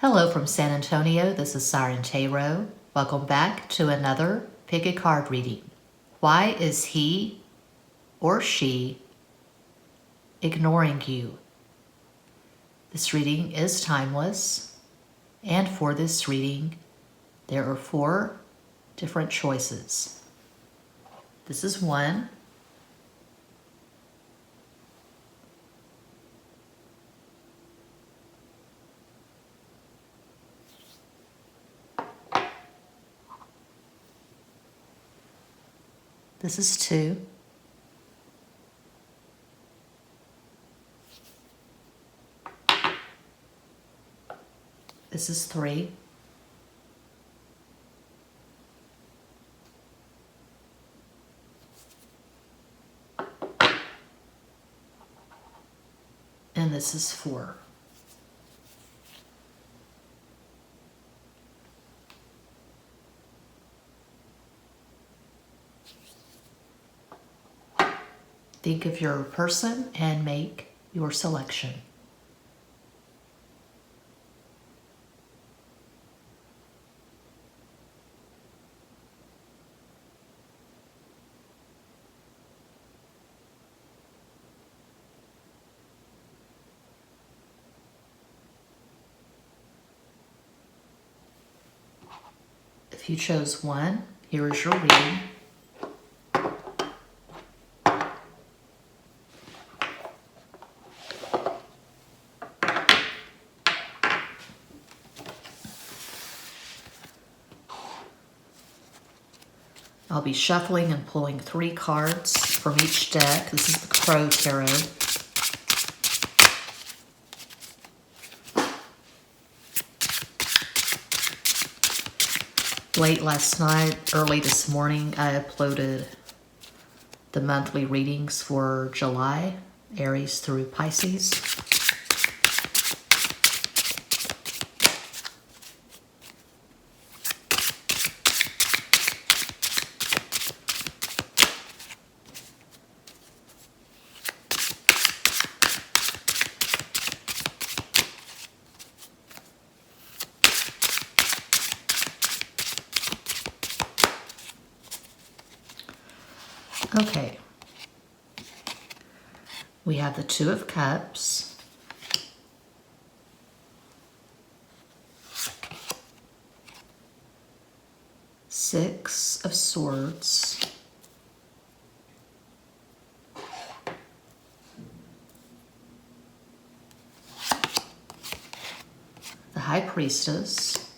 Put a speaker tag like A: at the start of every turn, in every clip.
A: Hello from San Antonio, this is Siren Tarot. Welcome back to another Pick a Card reading. Why is he or she ignoring you? This reading is timeless, and for this reading, there are 4 different choices. This is 1. This is 2. This is 3. And this is 4. Think of your person and make your selection. If you chose 1, here is your reading. I'll be shuffling and pulling 3 cards from each deck. This is the Crow Tarot. Late last night, early this morning, I uploaded the monthly readings for July, Aries through Pisces. Okay, we have the 2 of Cups, Six of Swords, the High Priestess,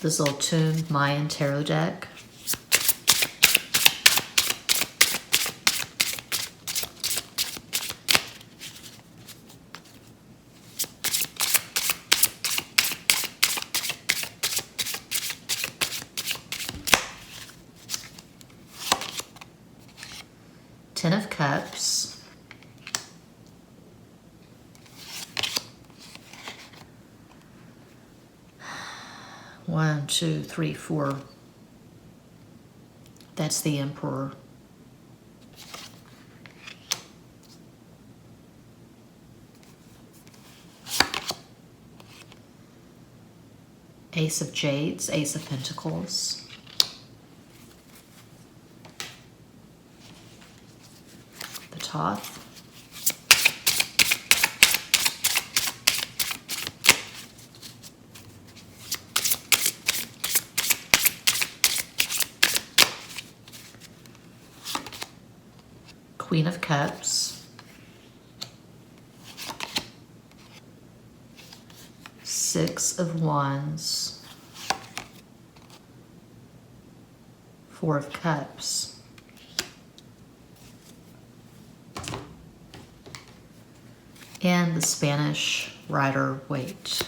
A: this little tuned Mayan tarot deck, Ten of Cups, One, two, three, 4. That's the Emperor. Ace of Jades, Ace of Pentacles. The Thoth. Queen of Cups, Six of Wands, 4 of Cups, and the Spanish Rider Waite.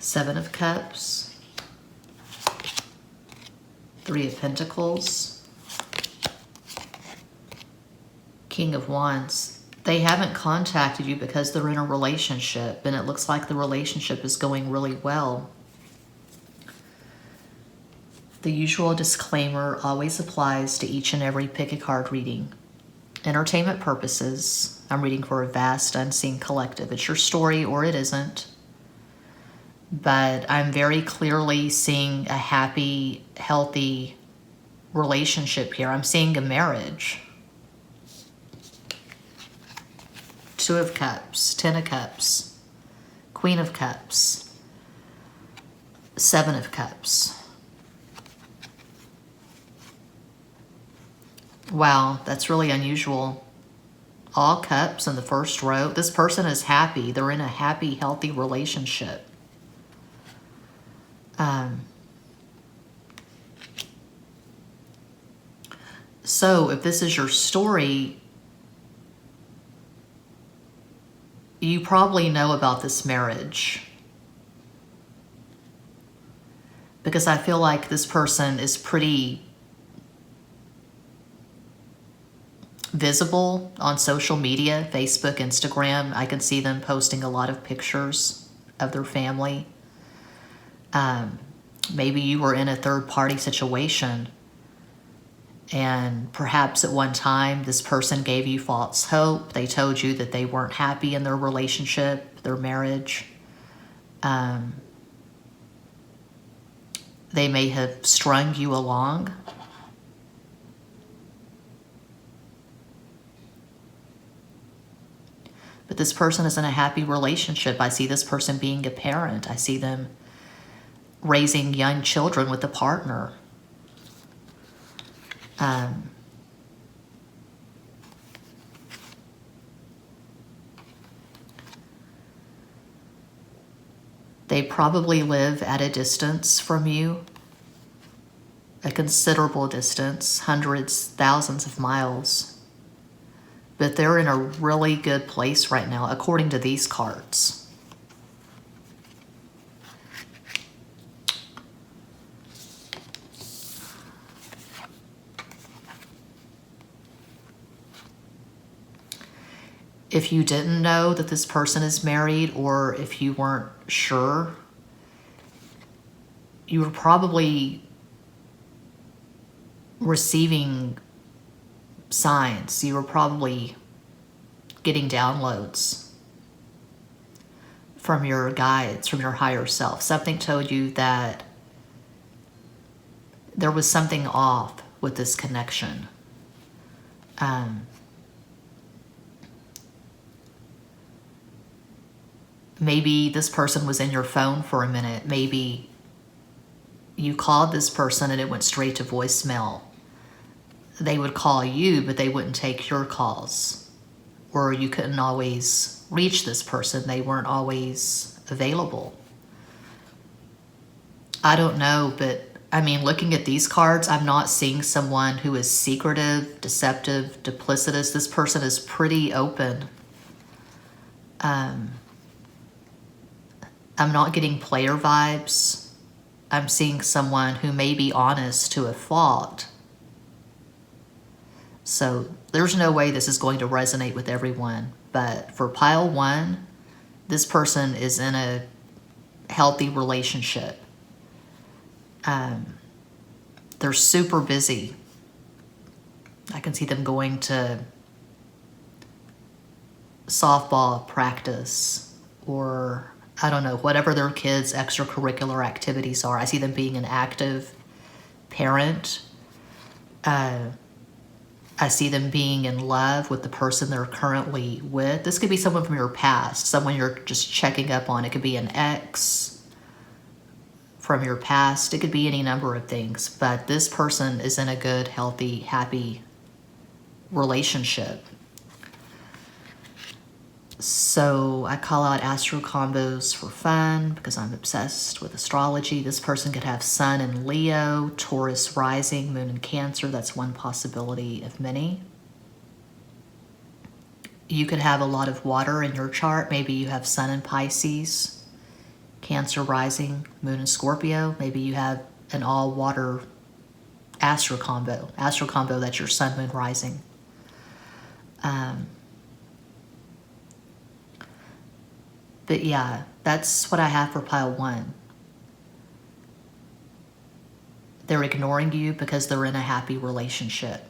A: Seven of Cups, Three of Pentacles, King of Wands. They haven't contacted you because they're in a relationship, and it looks like the relationship is going really well. The usual disclaimer always applies to each and every pick a card reading. Entertainment purposes, I'm reading for a vast unseen collective. It's your story or it isn't. But I'm very clearly seeing a happy, healthy relationship here. I'm seeing a marriage. Two of Cups, Ten of Cups, Queen of Cups, Seven of Cups. Wow, that's really unusual. All cups in the first row. This person is happy. They're in a happy, healthy relationship. So if this is your story, you probably know about this marriage. Because I feel like this person is pretty visible on social media, Facebook, Instagram. I can see them posting a lot of pictures of their family. Maybe you were in a third-party situation, and perhaps at one time this person gave you false hope. They told you that they weren't happy in their relationship, their marriage. They may have strung you along. But this person is in a happy relationship. I see this person being a parent. I see them raising young children with a partner. They probably live at a distance from you, a considerable distance, hundreds, thousands of miles. But they're in a really good place right now, according to these cards. If you didn't know that this person is married, or if you weren't sure, you were probably receiving signs. You were probably getting downloads from your guides, from your higher self. Something told you that there was something off with this connection. Maybe this person was in your phone for a minute. Maybe you called this person and it went straight to voicemail. They would call you, but they wouldn't take your calls. Or you couldn't always reach this person. They weren't always available. I don't know, but I mean, looking at these cards, I'm not seeing someone who is secretive, deceptive, duplicitous. This person is pretty open. I'm not getting player vibes. I'm seeing someone who may be honest to a fault. So there's no way this is going to resonate with everyone. But for pile one, this person is in a healthy relationship. They're super busy. I can see them going to softball practice, or I don't know, whatever their kids' extracurricular activities are. I see them being an active parent. I see them being in love with the person they're currently with. This could be someone from your past, someone you're just checking up on. It could be an ex from your past. It could be any number of things. But this person is in a good, healthy, happy relationship. So I call out astro combos for fun because I'm obsessed with astrology. This person could have Sun in Leo, Taurus rising, Moon in Cancer. That's one possibility of many. You could have a lot of water in your chart. Maybe you have Sun in Pisces, Cancer rising, Moon in Scorpio. Maybe you have an all water astro combo. Astro combo, that's your sun, moon, rising. But yeah, that's what I have for pile 1. They're ignoring you because they're in a happy relationship.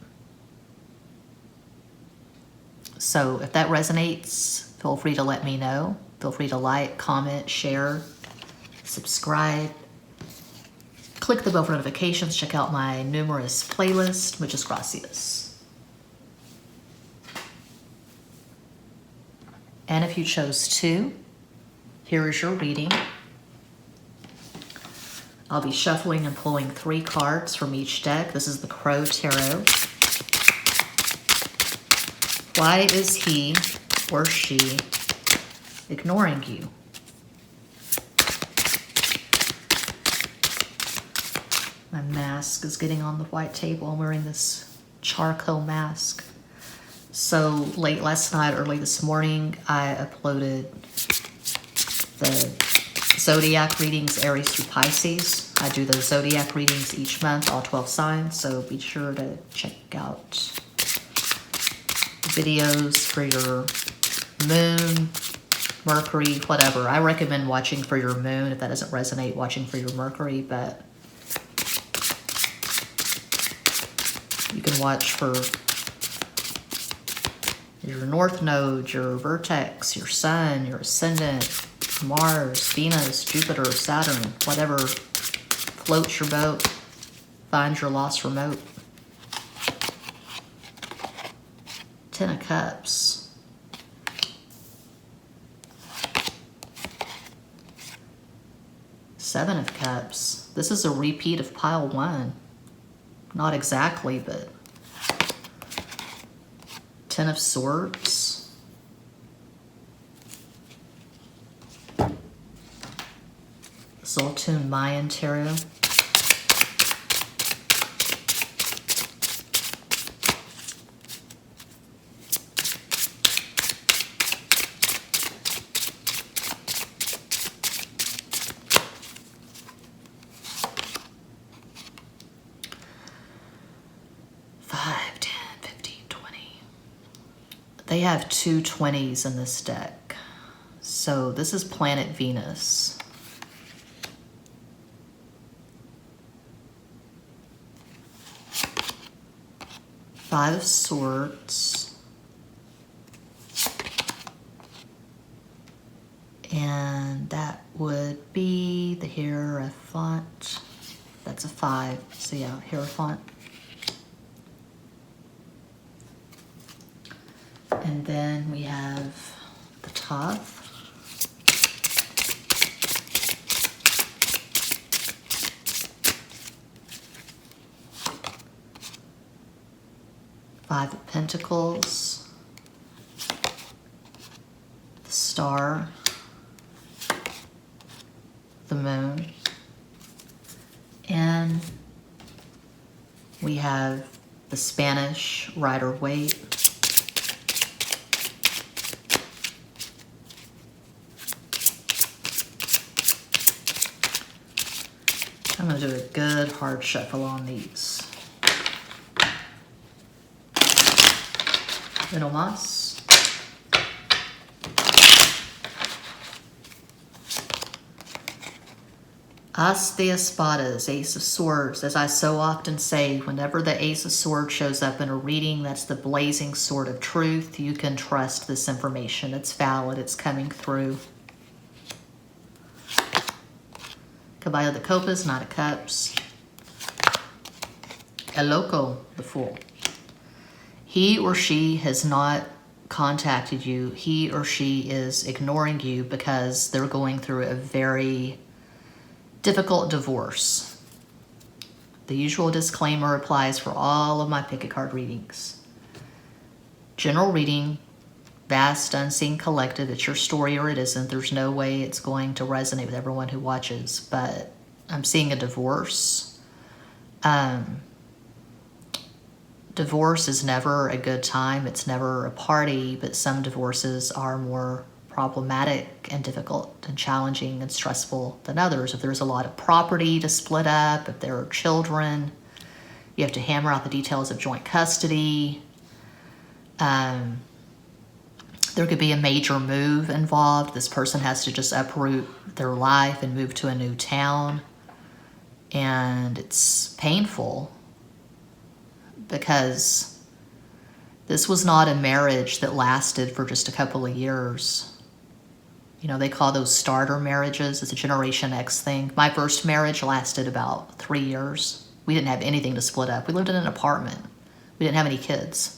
A: So if that resonates, feel free to let me know. Feel free to like, comment, share, subscribe. Click the bell for notifications. Check out my numerous playlists. Muchas gracias. And if you chose to, here is your reading. I'll be shuffling and pulling 3 cards from each deck. This is the Crow Tarot. Why is he or she ignoring you? My mask is getting on the white table. I'm wearing this charcoal mask. So late last night, early this morning, I uploaded the zodiac readings, Aries through Pisces. I do those zodiac readings each month, all 12 signs, so be sure to check out videos for your moon, Mercury, whatever. I recommend watching for your moon. If that doesn't resonate, watching for your Mercury, but you can watch for your North Node, your vertex, your Sun, your Ascendant, Mars, Venus, Jupiter, Saturn, whatever floats your boat, finds your lost remote. 10 of Cups. Seven of Cups. This is a repeat of pile 1. Not exactly, but 10 of Swords. Zoltun Mayan Tarot. They have 2 20s in this deck. So this is planet Venus. Five of Swords. And that would be the Hierophant. That's a 5. So yeah, Hierophant. And then we have the top. Five of Pentacles. The Star. The Moon. And we have the Spanish Rider-Waite. I'm going to do a good hard shuffle on these. Little Moss. As de Espadas, Ace of Swords. As I so often say, whenever the Ace of Swords shows up in a reading, that's the blazing sword of truth. You can trust this information. It's valid. It's coming through. Caballo de Copas, Knight of Cups. El Loco, the Fool. He or she has not contacted you. He or she is ignoring you because they're going through a very difficult divorce. The usual disclaimer applies for all of my pick a card readings. General reading, vast, unseen collective. It's your story or it isn't. There's no way it's going to resonate with everyone who watches, but I'm seeing a divorce. Divorce is never a good time. It's never a party, but some divorces are more problematic and difficult and challenging and stressful than others. If there's a lot of property to split up, if there are children, You have to hammer out the details of joint custody. There could be a major move involved. This person has to just uproot their life and move to a new town. And it's painful because this was not a marriage that lasted for just a couple of years. You know, they call those starter marriages. It's a Generation X thing. My first marriage lasted about 3 years. We didn't have anything to split up. We lived in an apartment. We didn't have any kids.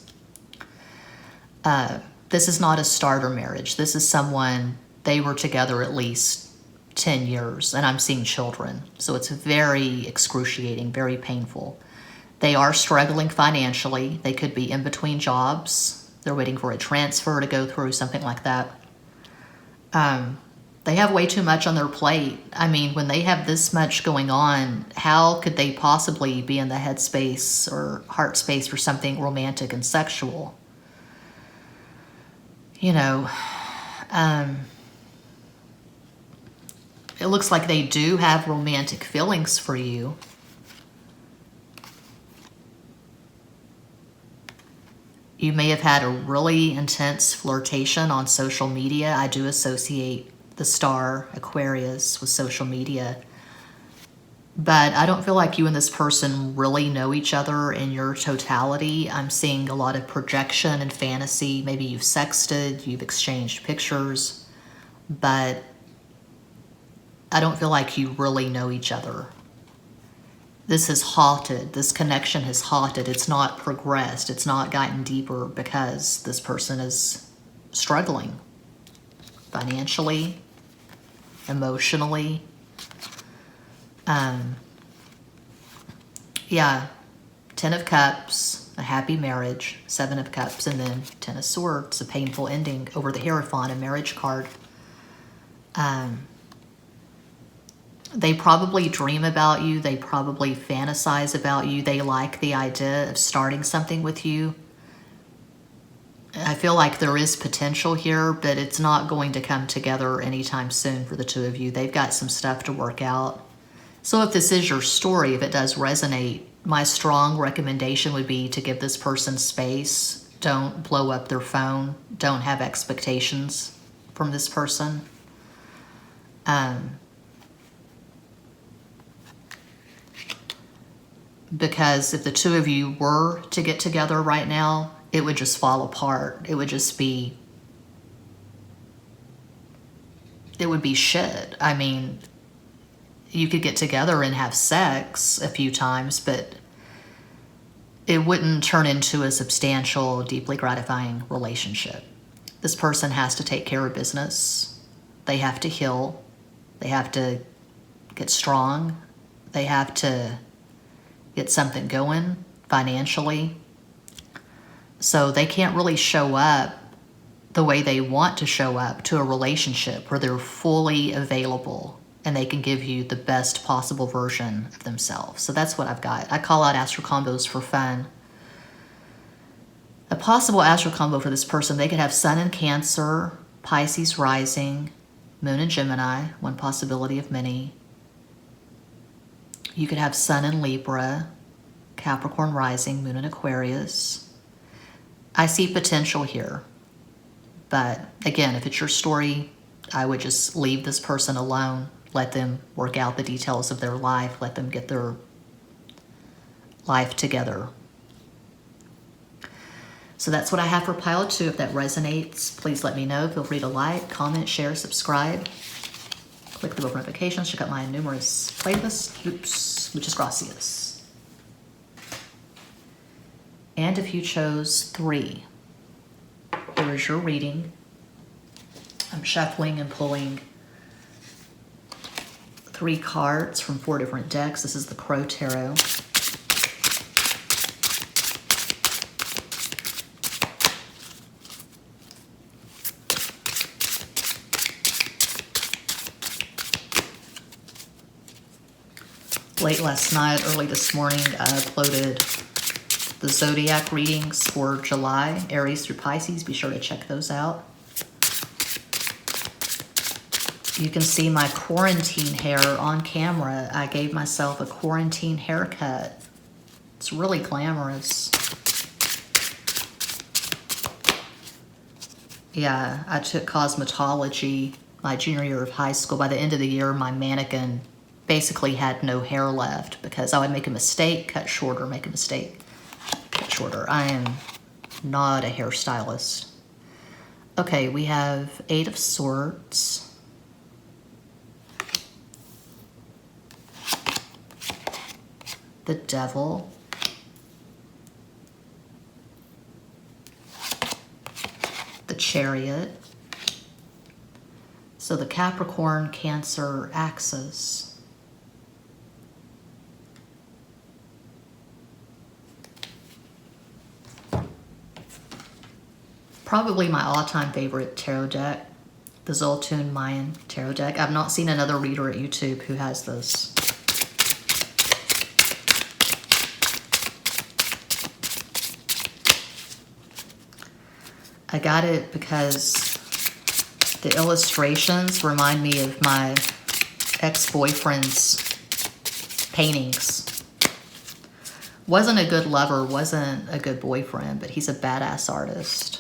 A: This is not a starter marriage. This is someone, they were together at least 10 years, and I'm seeing children. So it's very excruciating, very painful. They are struggling financially. They could be in between jobs. They're waiting for a transfer to go through, something like that. They have way too much on their plate. I mean, when they have this much going on, how could they possibly be in the headspace or heart space for something romantic and sexual? You know, it looks like they do have romantic feelings for you. You may have had a really intense flirtation on social media. I do associate the star Aquarius with social media. But I don't feel like you and this person really know each other in your totality. I'm seeing a lot of projection and fantasy. Maybe you've sexted, you've exchanged pictures, but I don't feel like you really know each other. This has halted. This connection has halted. It's not progressed. It's not gotten deeper because this person is struggling financially, emotionally. Yeah, 10 of Cups, a happy marriage, 7 of Cups, and then 10 of Swords, a painful ending over the Hierophant, a marriage card. They probably dream about you. They probably fantasize about you. They like the idea of starting something with you. I feel like there is potential here, but it's not going to come together anytime soon for the two of you. They've got some stuff to work out. So if this is your story, if it does resonate, my strong recommendation would be to give this person space. Don't blow up their phone. Don't have expectations from this person. Because if the two of you were to get together right now, it would just fall apart. It would just be, it would be shit. I mean, you could get together and have sex a few times, but it wouldn't turn into a substantial, deeply gratifying relationship. This person has to take care of business. They have to heal. They have to get strong. They have to get something going financially. So they can't really show up the way they want to show up to a relationship where they're fully available and they can give you the best possible version of themselves. So that's what I've got. I call out astral combos for fun. A possible astral combo for this person, they could have Sun in Cancer, Pisces rising, Moon in Gemini, one possibility of many. You could have Sun in Libra, Capricorn rising, Moon in Aquarius. I see potential here. But again, if it's your story, I would just leave this person alone. Let them work out the details of their life. Let them get their life together. So that's what I have for pile 2. If that resonates, please let me know. Feel free to like, comment, share, subscribe. Click the bell for notifications. Check out my numerous playlists. Oops, muchas gracias. And if you chose 3, here is your reading. I'm shuffling and pulling 3 cards from 4 different decks. This is the Crow Tarot. Late last night, early this morning, I uploaded the zodiac readings for July, Aries through Pisces. Be sure to check those out. You can see my quarantine hair on camera. I gave myself a quarantine haircut It's really glamorous. Yeah, I took cosmetology my junior year of high school. By the end of the year, my mannequin basically had no hair left because I would make a mistake, cut shorter, make a mistake, cut shorter. I am not a hairstylist. Okay, we have 8 of Swords. The Devil. The Chariot. So the Capricorn Cancer axis. Probably my all-time favorite tarot deck, the Zoltun Mayan tarot deck. I've not seen another reader at YouTube who has this. I got it because the illustrations remind me of my ex-boyfriend's paintings. Wasn't a good lover, wasn't a good boyfriend, but he's a badass artist.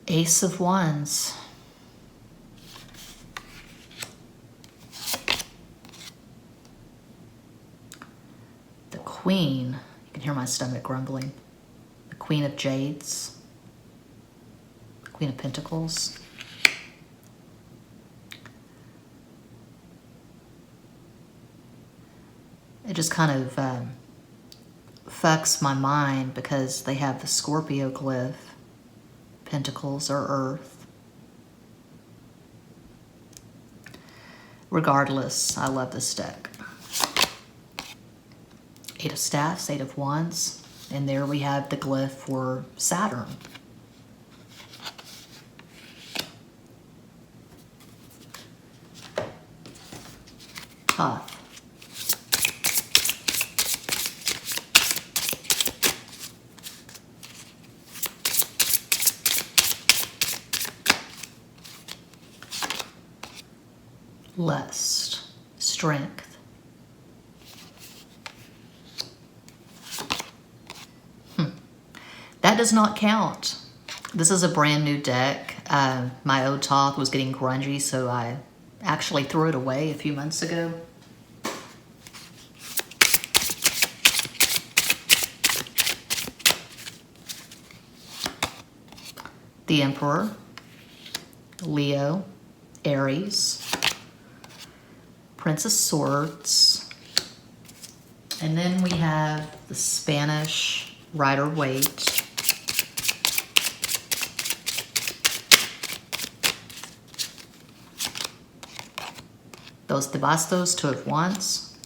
A: Ace of Wands. The Queen. You can hear my stomach grumbling. The Queen of Jades. The Queen of Pentacles. It just kind of fucks my mind because they have the Scorpio glyph. Pentacles or Earth. Regardless, I love this deck. 8 of Staffs, 8 of Wands, and there we have the glyph for Saturn. Tough. Lust, strength. That does not count. This is a brand new deck. My old Toth was getting grungy, so I actually threw it away a few months ago. The Emperor, Leo, Aries, Prince of Swords, and then we have the Spanish Rider-Waite, Dos de Bastos, 2 of Wands,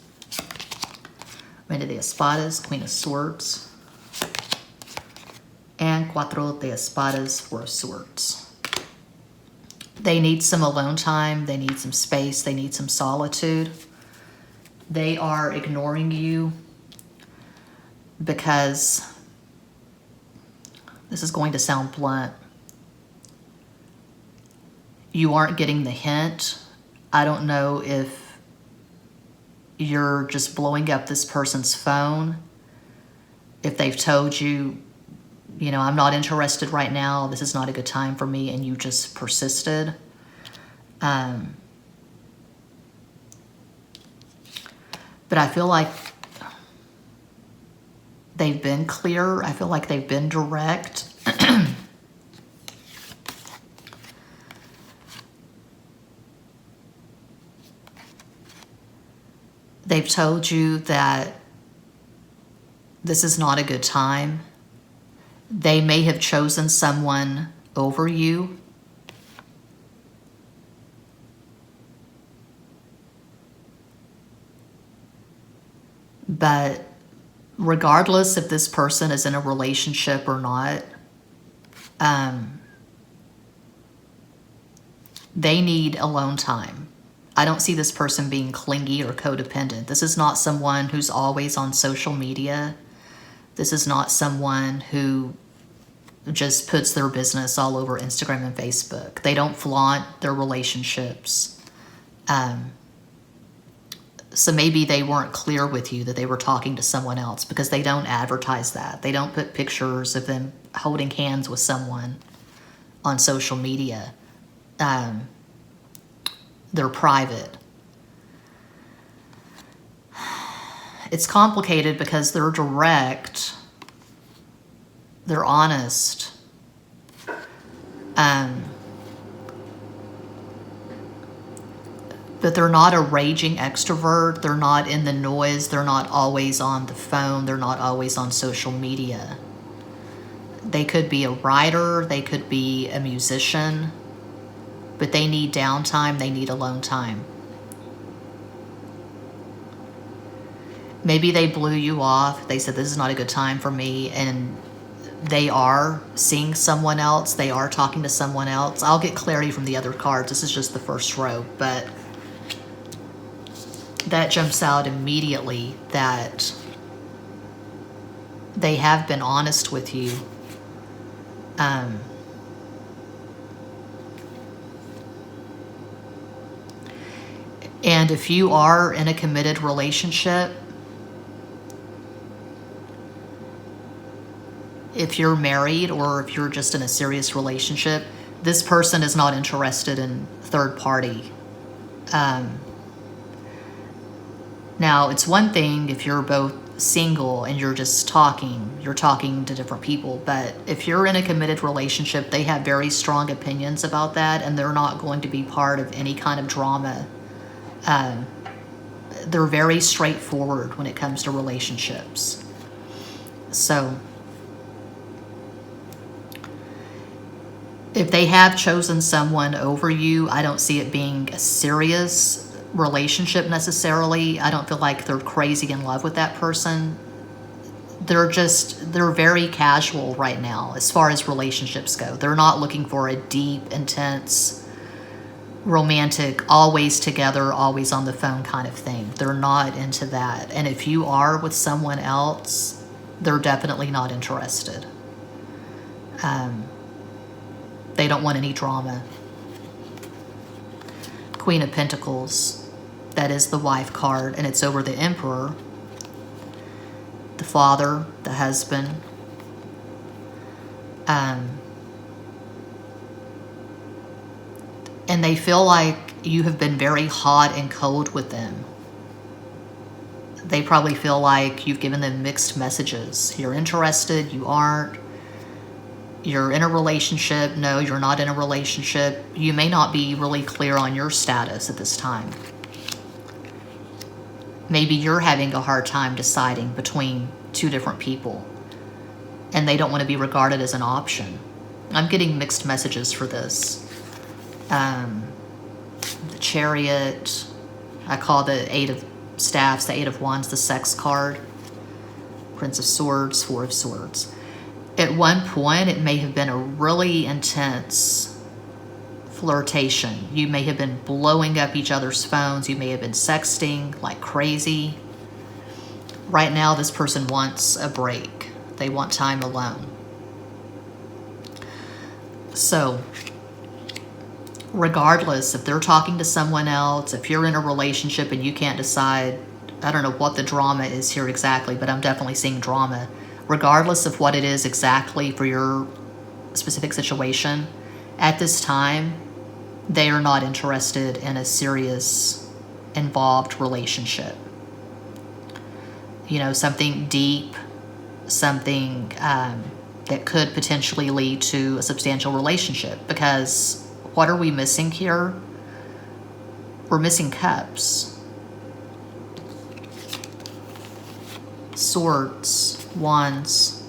A: Reina de Espadas, Queen of Swords, and Cuatro de Espadas, 4 of Swords. They need some alone time, they need some space, they need some solitude. They are ignoring you because, this is going to sound blunt, you aren't getting the hint. I don't know if you're just blowing up this person's phone, if they've told you, you know, I'm not interested right now, this is not a good time for me, and you just persisted. But I feel like they've been clear. I feel like they've been direct. They've told you that this is not a good time. They may have chosen someone over you. But regardless if this person is in a relationship or not, they need alone time. I don't see this person being clingy or codependent. This is not someone who's always on social media. This is not someone who just puts their business all over Instagram and Facebook. They don't flaunt their relationships. So maybe they weren't clear with you that they were talking to someone else, because they don't advertise that. They don't put pictures of them holding hands with someone on social media. They're private. It's complicated because they're direct, they're honest, but they're not a raging extrovert. They're not in the noise. They're not always on the phone. They're not always on social media. They could be a writer. They could be a musician, but they need downtime. They need alone time. Maybe they blew you off. They said, this is not a good time for me. And they are seeing someone else. They are talking to someone else. I'll get clarity from the other cards. This is just the first row, but that jumps out immediately, that they have been honest with you. And if you are in a committed relationship, if you're married or if you're just in a serious relationship, this person is not interested in third party. Now, it's one thing if you're both single and you're just talking to different people, but if you're in a committed relationship, they have very strong opinions about that, and they're not going to be part of any kind of drama. They're very straightforward when it comes to relationships. So if they have chosen someone over you, I don't see it being a serious relationship necessarily. I don't feel like they're crazy in love with that person. They're very casual right now as far as relationships go. They're not looking for a deep, intense, romantic, always together, always on the phone kind of thing. They're not into that. And if you are with someone else, they're definitely not interested. They don't want any drama. Queen of Pentacles. That is the wife card, and it's over the Emperor, the father, the husband. And they feel like you have been very hot and cold with them. They probably feel like you've given them mixed messages. You're interested, you aren't. You're in a relationship, no, you're not in a relationship. You may not be really clear on your status at this time. Maybe you're having a hard time deciding between two different people, and they don't want to be regarded as an option. I'm getting mixed messages for this. The Chariot, I call the Eight of Staffs, the Eight of Wands, the Sex card. Prince of Swords, Four of Swords. At one point, it may have been a really intense flirtation. You may have been blowing up each other's phones. You may have been sexting like crazy. Right now, this person wants a break. They want time alone. So, regardless if they're talking to someone else, if you're in a relationship and you can't decide, I don't know what the drama is here exactly, but I'm definitely seeing drama. Regardless of what it is exactly for your specific situation, at this time, they are not interested in a serious, involved relationship. You know, something deep, something that could potentially lead to a substantial relationship. Because what are we missing here? We're missing cups. Swords, wands,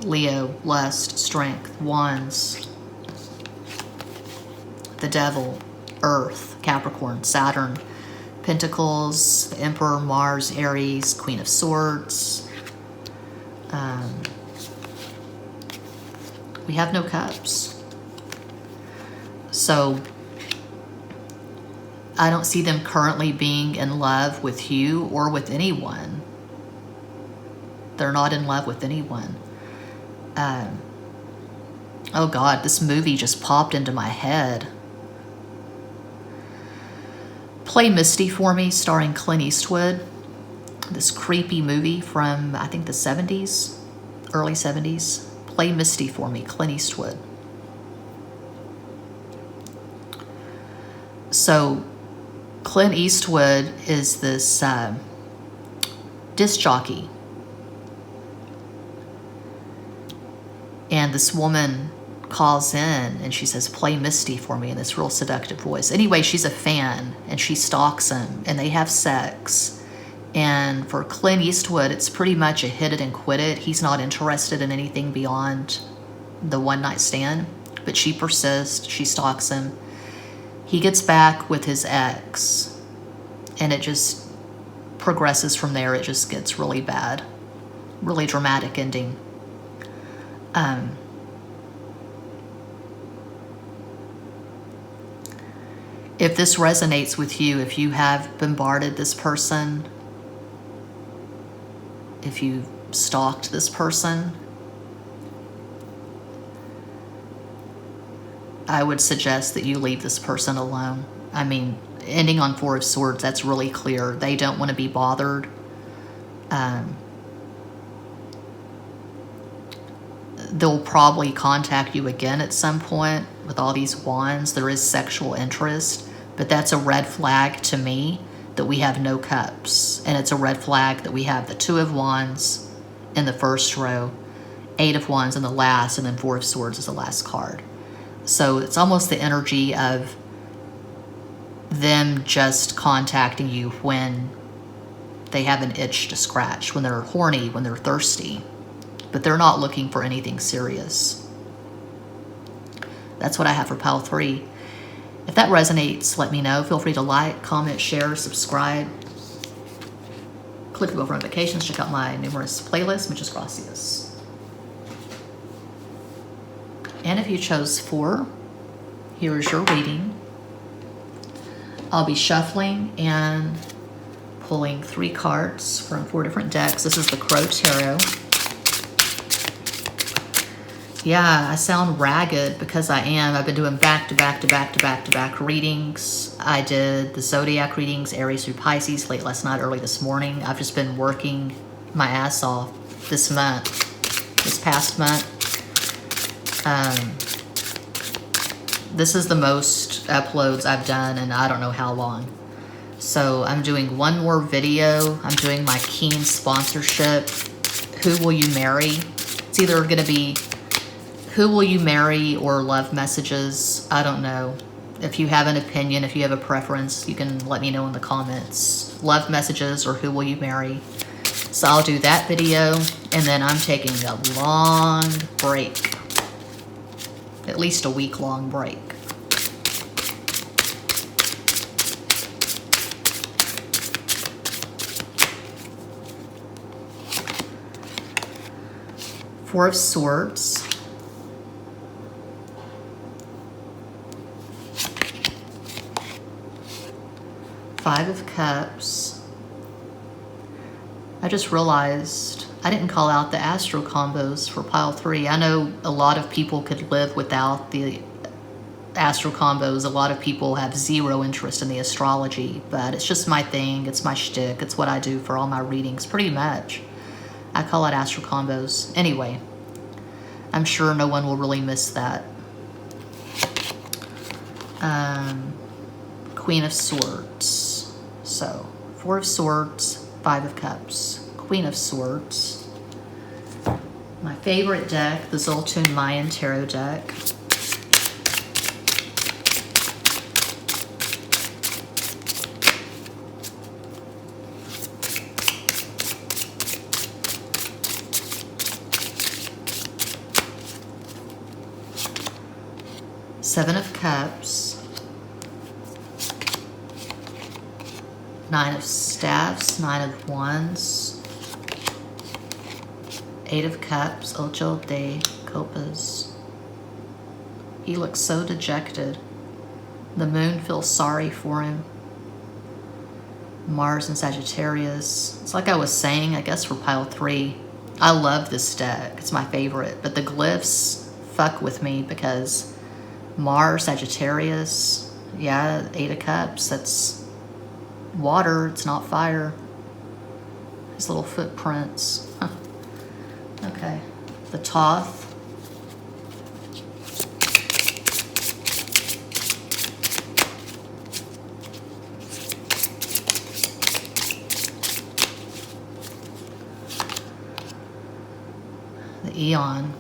A: Leo, lust, strength, wands, the devil, earth, Capricorn, Saturn, Pentacles, the Emperor, Mars, Aries, Queen of Swords. We have no cups. So I don't see them currently being in love with you or with anyone. They're not in love with anyone. Oh God, this movie just popped into my head. Play Misti for me, starring Clint Eastwood. This creepy movie from, I think, the 70s, early 70s. Play Misti for me, Clint Eastwood. So, Clint Eastwood is this disc jockey. And this woman calls in and she says, play Misti for me, in this real seductive voice. Anyway, she's a fan and she stalks him and they have sex. And for Clint Eastwood, it's pretty much a hit it and quit it. He's not interested in anything beyond the one night stand, but she persists, she stalks him. He gets back with his ex and it just progresses from there. It just gets really bad, really dramatic ending. If this resonates with you, if you have bombarded this person, if you stalked this person, I would suggest that you leave this person alone. I mean, ending on Four of Swords, that's really clear. They don't want to be bothered. They'll probably contact you again at some point with all these wands. There is sexual interest, but that's a red flag to me that we have no cups. And it's a red flag that we have the Two of Wands in the first row, Eight of Wands in the last, and then Four of Swords is the last card. So it's almost the energy of them just contacting you when they have an itch to scratch, when they're horny, when they're thirsty. But they're not looking for anything serious. That's what I have for pile 3. If that resonates, let me know. Feel free to like, comment, share, subscribe. Click the bell for notifications. Check out my numerous playlists. Muchas gracias. And if you chose 4, here is your reading. I'll be shuffling and pulling 3 cards from 4 different decks. This is the Crow Tarot. Yeah, I sound ragged because I am. I've been doing back-to-back readings. I did the zodiac readings, Aries through Pisces, late last night, early this morning. I've just been working my ass off this past month. This is the most uploads I've done in I don't know how long. So I'm doing one more video. I'm doing my Keen sponsorship. Who will you marry? It's either going to be Who will you marry or love messages. I don't know. If you have an opinion, if you have a preference, you can let me know in the comments. Love messages or who will you marry. So I'll do that video, and then I'm taking a long break. At least a week-long break. Four of Swords. Five of Cups. I just realized I didn't call out the astro combos for pile 3. I know a lot of people could live without the astro combos. A lot of people have zero interest in the astrology, but it's just my thing. It's my shtick. It's what I do for all my readings, pretty much. I call it astro combos. Anyway, I'm sure no one will really miss that. Queen of Swords. So, Four of Swords, Five of Cups, Queen of Swords. My favorite deck, the Zoltun Mayan Tarot deck. Seven of Cups. Nine of Staffs, Nine of Wands, Eight of Cups, Ocho de Copas. He looks so dejected. The moon feels sorry for him. Mars and Sagittarius. It's like I was saying, I guess for pile 3, I love this deck. It's my favorite. But the glyphs fuck with me because Mars, Sagittarius, yeah, 8 of Cups, that's water, it's not fire. His little footprints. Huh. Okay. The Thoth. The Eon.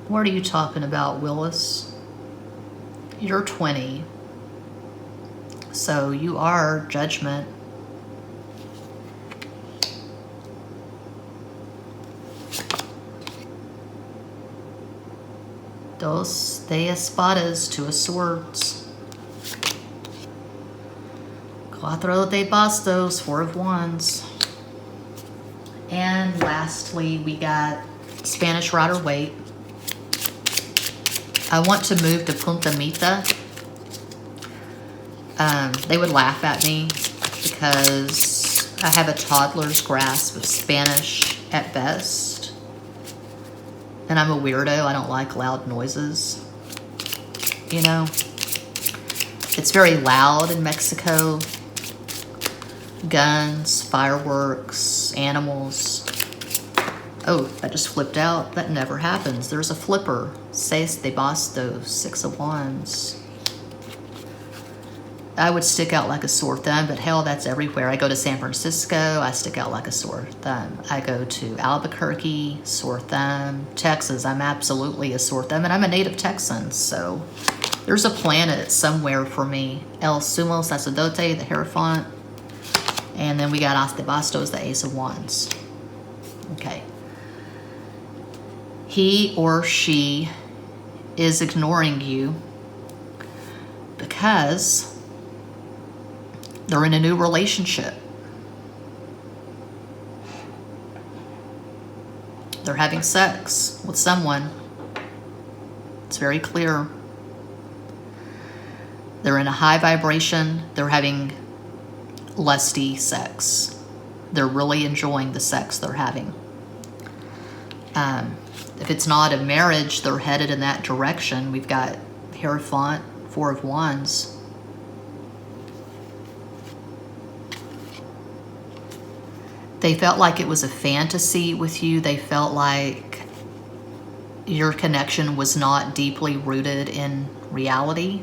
A: What are you talking about, Willis? You're 20. So you are Judgment. Dos de espadas, 2 of swords. Cuatro de bastos, 4 of wands. And lastly, we got Spanish Rider-Waite. I want to move to Punta Mita. They would laugh at me because I have a toddler's grasp of Spanish at best. And I'm a weirdo. I don't like loud noises. You know? It's very loud in Mexico. Guns, fireworks, animals. Oh, that just flipped out. That never happens. There's a flipper. Seis de bastos, 6 of wands. I would stick out like a sore thumb, but hell, that's everywhere. I go to San Francisco, I stick out like a sore thumb. I go to Albuquerque, sore thumb. Texas, I'm absolutely a sore thumb, and I'm a native Texan, so there's a planet somewhere for me. El Sumo Sacerdote, the Hierophant, and then we got As de Bastos, the Ace of Wands. Okay. He or she is ignoring you because they're in a new relationship. They're having sex with someone. It's very clear. They're in a high vibration. They're having lusty sex. They're really enjoying the sex they're having. If it's not a marriage, they're headed in that direction. We've got Hierophant, 4 of Wands. They felt like it was a fantasy with you. They felt like your connection was not deeply rooted in reality.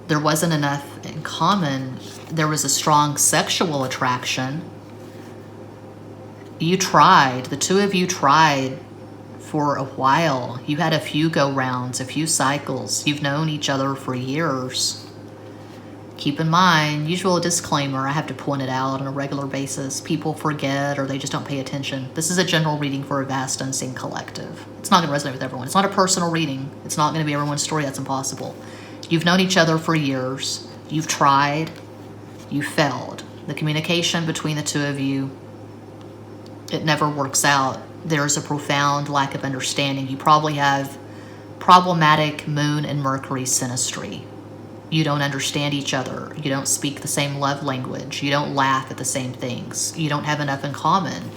A: There wasn't enough in common. There was a strong sexual attraction. You tried, the two of you tried for a while. You had a few go-rounds, a few cycles. You've known each other for years. Keep in mind, usual disclaimer, I have to point it out on a regular basis. People forget or they just don't pay attention. This is a general reading for a vast unseen collective. It's not going to resonate with everyone. It's not a personal reading. It's not going to be everyone's story. That's impossible. You've known each other for years. You've tried. You failed. The communication between the two of you, it never works out. There's a profound lack of understanding. You probably have problematic Moon and Mercury synastry. You don't understand each other. You don't speak the same love language. You don't laugh at the same things. You don't have enough in common.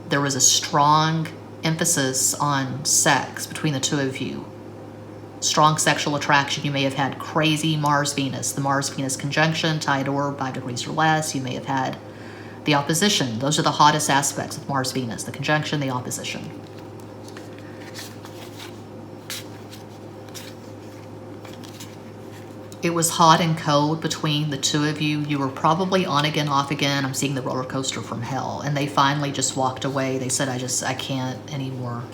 A: There was a strong emphasis on sex between the two of you. Strong sexual attraction. You may have had crazy Mars-Venus. The Mars-Venus conjunction, tied orb, 5 degrees or less. You may have had the opposition. Those are the hottest aspects of Mars-Venus. The conjunction, the opposition. It was hot and cold between the two of you. You were probably on again, off again. I'm seeing the roller coaster from hell. And they finally just walked away. They said, I can't anymore.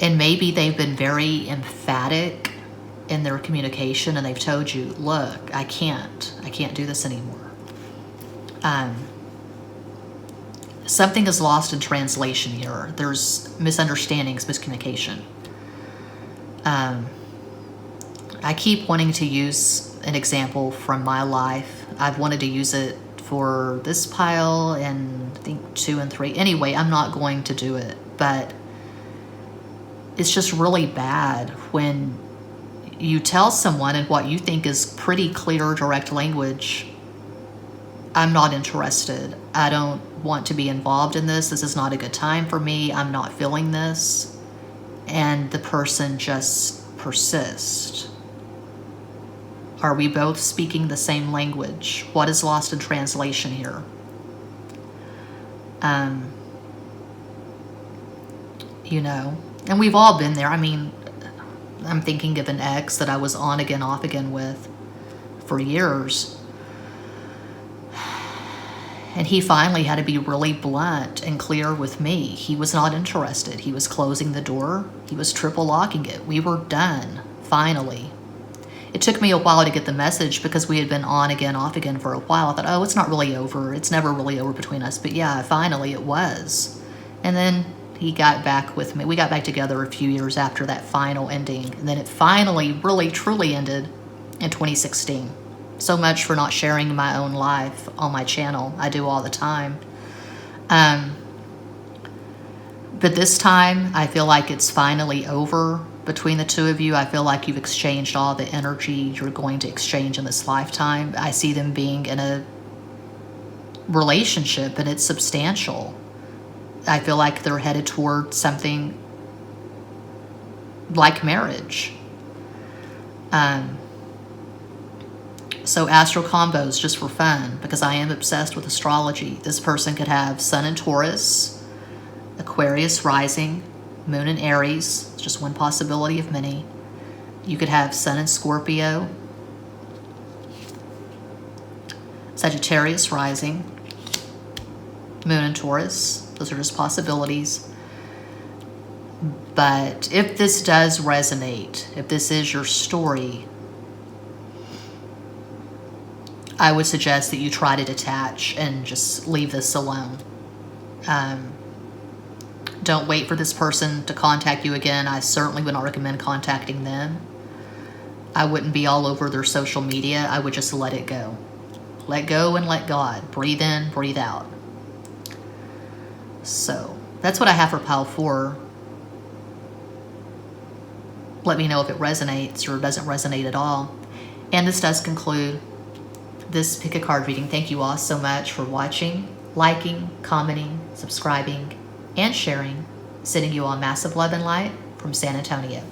A: And maybe they've been very emphatic in their communication and they've told you, look, I can't do this anymore. Something is lost in translation here. There's misunderstandings, miscommunication. I keep wanting to use an example from my life. I've wanted to use it for this pile and I think 2 and 3. Anyway, I'm not going to do it, but it's just really bad when you tell someone in what you think is pretty clear, direct language, I'm not interested. I don't want to be involved in this. This is not a good time for me. I'm not feeling this. And the person just persists. Are we both speaking the same language? What is lost in translation here? You know, and we've all been there. I mean, I'm thinking of an ex that I was on again, off again with for years. And he finally had to be really blunt and clear with me. He was not interested. He was closing the door. He was triple locking it. We were done, finally. It took me a while to get the message because we had been on again, off again for a while. I thought, oh, it's not really over. It's never really over between us. But yeah, finally it was. And then he got back with me. We got back together a few years after that final ending. And then it finally, really, truly ended in 2016. So much for not sharing my own life on my channel. I do all the time. But this time, I feel like it's finally over between the two of you. I feel like you've exchanged all the energy you're going to exchange in this lifetime. I see them being in a relationship, and it's substantial. I feel like they're headed toward something like marriage. So astro combos, just for fun, because I am obsessed with astrology. This person could have Sun in Taurus, Aquarius rising, Moon in Aries. It's just one possibility of many. You could have Sun in Scorpio, Sagittarius rising, Moon in Taurus. Those are just possibilities. But if this does resonate, if this is your story, I would suggest that you try to detach and just leave this alone. Don't wait for this person to contact you again. I certainly would not recommend contacting them. I wouldn't be all over their social media. I would just let it go. Let go and let God. Breathe in, breathe out. So that's what I have for pile 4. Let me know if it resonates or doesn't resonate at all. And this does conclude this pick a card reading. Thank you all so much for watching, liking, commenting, subscribing, and sharing. Sending you all massive love and light from San Antonio.